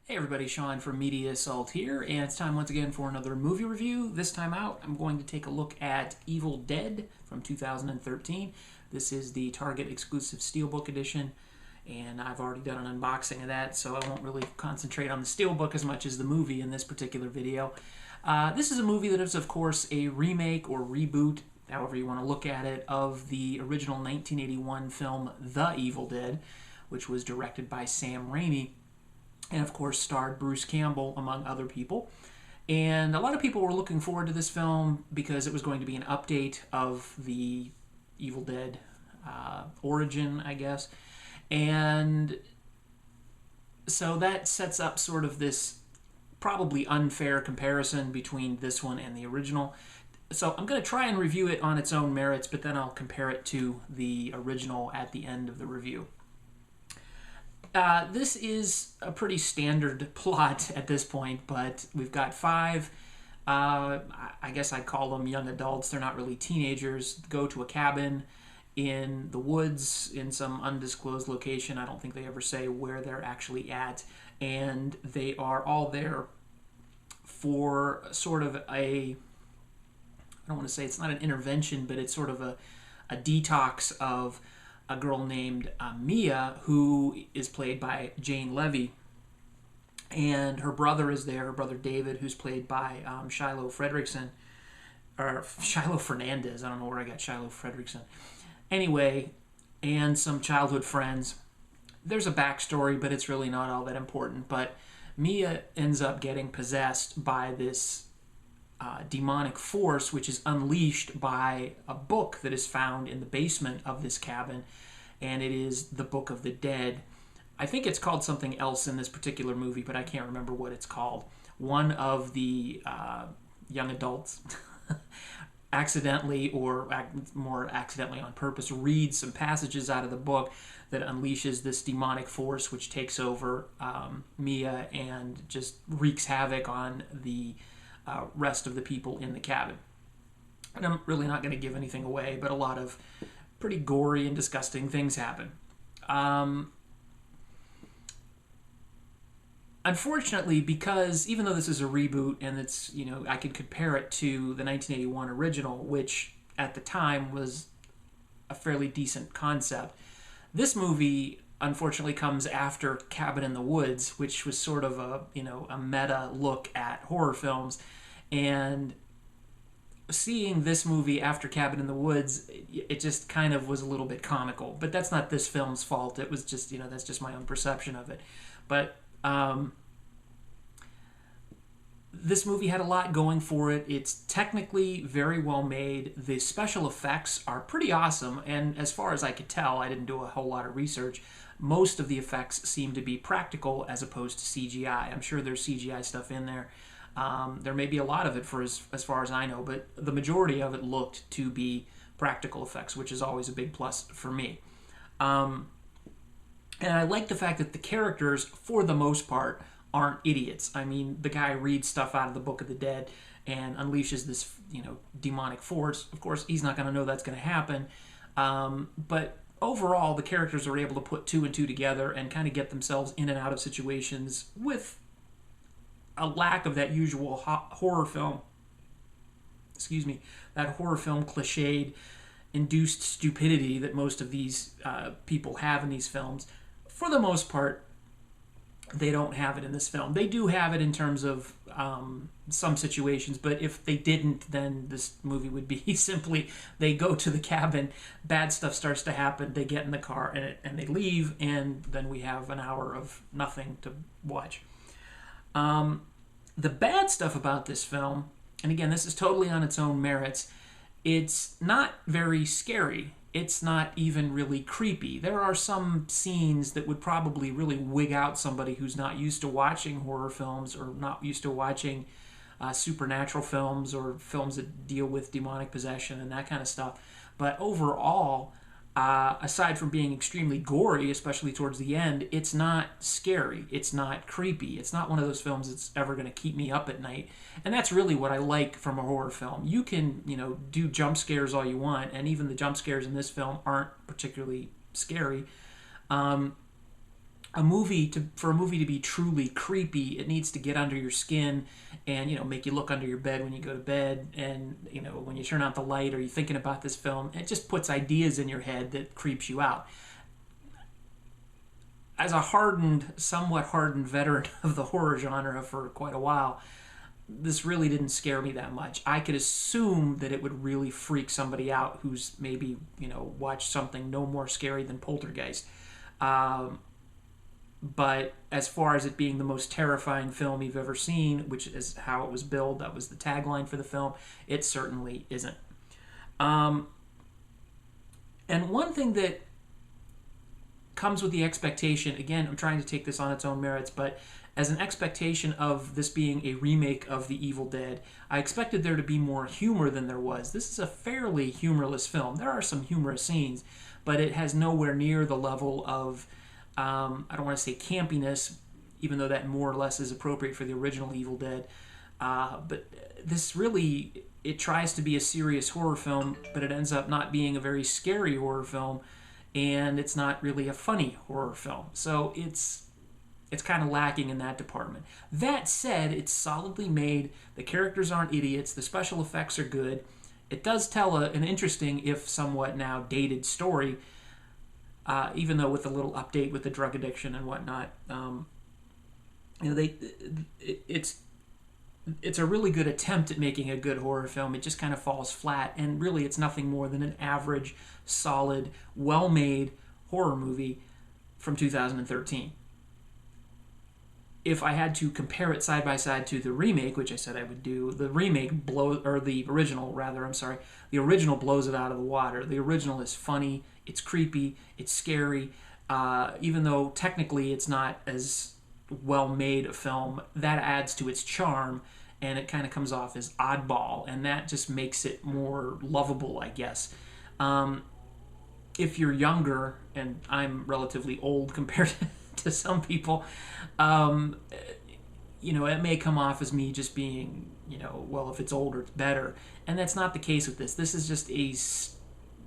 Hey everybody, Sean from Media Assault here, and it's time once again for another movie review. This time out, I'm going to take a look at Evil Dead from 2013. This is the Target exclusive Steelbook edition, and I've already done an unboxing of that, so I won't really concentrate on the Steelbook as much as the movie in this particular video. This is a movie that is, of course, a remake or reboot, however you want to look at it, of the original 1981 film The Evil Dead, which was directed by Sam Raimi, and of course starred Bruce Campbell, among other people. And a lot of people were looking forward to this film because it was going to be an update of the Evil Dead origin, I guess. And so that sets up sort of this probably unfair comparison between this one and the original. So I'm going to try and review it on its own merits, but then I'll compare it to the original at the end of the review. This is a pretty standard plot at this point, but we've got five, I guess I'd call them young adults. They're not really teenagers. Go to a cabin in the woods in some undisclosed location. I don't think they ever say where they're actually at. And they are all there for sort of I don't want to say it's not an intervention, but it's sort of a detox of a girl named Mia, who is played by Jane Levy, and her brother is there, her brother David, who's played by Shiloh Fredrickson, or Shiloh Fernandez. I don't know where I got Shiloh Fredrickson. Anyway, and some childhood friends. There's a backstory, but it's really not all that important. But Mia ends up getting possessed by this demonic force, which is unleashed by a book that is found in the basement of this cabin, and it is the Book of the Dead. I think it's called something else in this particular movie, but I can't remember what it's called. One of the young adults accidentally, or more accidentally on purpose, reads some passages out of the book that unleashes this demonic force, which takes over Mia and just wreaks havoc on the rest of the people in the cabin. And I'm really not going to give anything away, but a lot of pretty gory and disgusting things happen. Unfortunately, because even though this is a reboot and it's, I could compare it to the 1981 original, which at the time was a fairly decent concept, this movie unfortunately comes after Cabin in the Woods, which was sort of a meta look at horror films. And seeing this movie after Cabin in the Woods, it just kind of was a little bit comical. But that's not this film's fault. It was just, that's just my own perception of it. But this movie had a lot going for it. It's technically very well made. The special effects are pretty awesome. And as far as I could tell, I didn't do a whole lot of research, most of the effects seem to be practical as opposed to CGI. I'm sure there's CGI stuff in there. There may be a lot of it for as far as I know, but the majority of it looked to be practical effects, which is always a big plus for me. And I like the fact that the characters, for the most part, aren't idiots. I mean, the guy reads stuff out of the Book of the Dead and unleashes this, demonic force. Of course, he's not going to know that's going to happen. But overall, the characters are able to put two and two together and kind of get themselves in and out of situations with a lack of that usual horror film, that horror film cliched induced stupidity that most of these people have in these films. For the most part, they don't have it in this film. They do have it in terms of some situations, but if they didn't, then this movie would be simply they go to the cabin, bad stuff starts to happen, they get in the car and they leave, and then we have an hour of nothing to watch. The bad stuff about this film, and again, this is totally on its own merits, it's not very scary. It's not even really creepy. There are some scenes that would probably really wig out somebody who's not used to watching horror films or not used to watching supernatural films or films that deal with demonic possession and that kind of stuff. But overall, aside from being extremely gory, especially towards the end, it's not scary. It's not creepy. It's not one of those films that's ever going to keep me up at night. And that's really what I like from a horror film. You can, do jump scares all you want, and even the jump scares in this film aren't particularly scary. for a movie to be truly creepy, it needs to get under your skin and, make you look under your bed when you go to bed, and, when you turn out the light or you're thinking about this film, it just puts ideas in your head that creeps you out. As a somewhat hardened veteran of the horror genre for quite a while, this really didn't scare me that much. I could assume that it would really freak somebody out who's maybe, watched something no more scary than Poltergeist. But as far as it being the most terrifying film you've ever seen, which is how it was billed, that was the tagline for the film, it certainly isn't. And one thing that comes with the expectation, again, I'm trying to take this on its own merits, but as an expectation of this being a remake of The Evil Dead, I expected there to be more humor than there was. This is a fairly humorless film. There are some humorous scenes, but it has nowhere near the level of, I don't want to say campiness, even though that more or less is appropriate for the original Evil Dead. But this really, it tries to be a serious horror film, but it ends up not being a very scary horror film, and it's not really a funny horror film. So it's kind of lacking in that department. That said, it's solidly made. The characters aren't idiots. The special effects are good. It does tell an interesting, if somewhat now dated, story, even though with a little update with the drug addiction and whatnot. It's a really good attempt at making a good horror film. It just kind of falls flat, and really it's nothing more than an average, solid, well-made horror movie from 2013. If I had to compare it side by side to the remake, which I said I would do, the original blows it out of the water. The original is funny, it's creepy, it's scary. Even though technically it's not as well made a film, that adds to its charm, and it kind of comes off as oddball, and that just makes it more lovable, I guess. If you're younger, and I'm relatively old compared to some people, it may come off as me just being, well, if it's older, it's better. And that's not the case with this. This is just a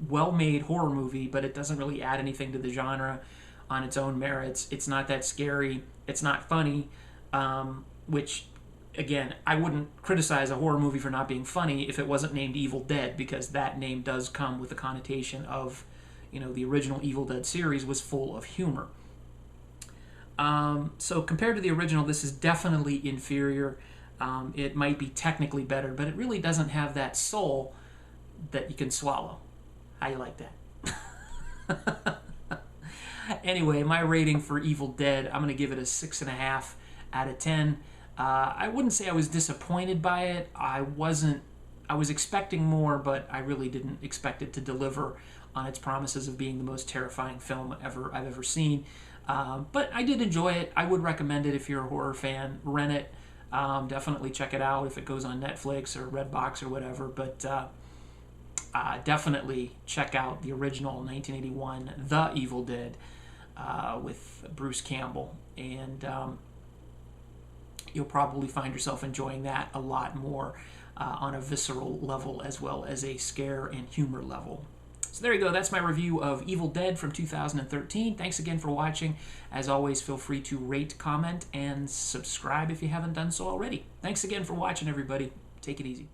well-made horror movie, but it doesn't really add anything to the genre on its own merits. It's not that scary. It's not funny, which, again, I wouldn't criticize a horror movie for not being funny if it wasn't named Evil Dead, because that name does come with the connotation of, the original Evil Dead series was full of humor. So compared to the original, this is definitely inferior. It might be technically better, but it really doesn't have that soul that you can swallow. How you like that? Anyway, my rating for Evil Dead, I'm going to give it a 6.5 out of 10. I wouldn't say I was disappointed by it. I was expecting more, but I really didn't expect it to deliver on its promises of being the most terrifying film I've ever seen. But I did enjoy it. I would recommend it if you're a horror fan. Rent it. Definitely check it out if it goes on Netflix or Redbox or whatever. But definitely check out the original 1981 The Evil Dead with Bruce Campbell. And you'll probably find yourself enjoying that a lot more on a visceral level as well as a scare and humor level. So there you go. That's my review of Evil Dead from 2013. Thanks again for watching. As always, feel free to rate, comment, and subscribe if you haven't done so already. Thanks again for watching, everybody. Take it easy.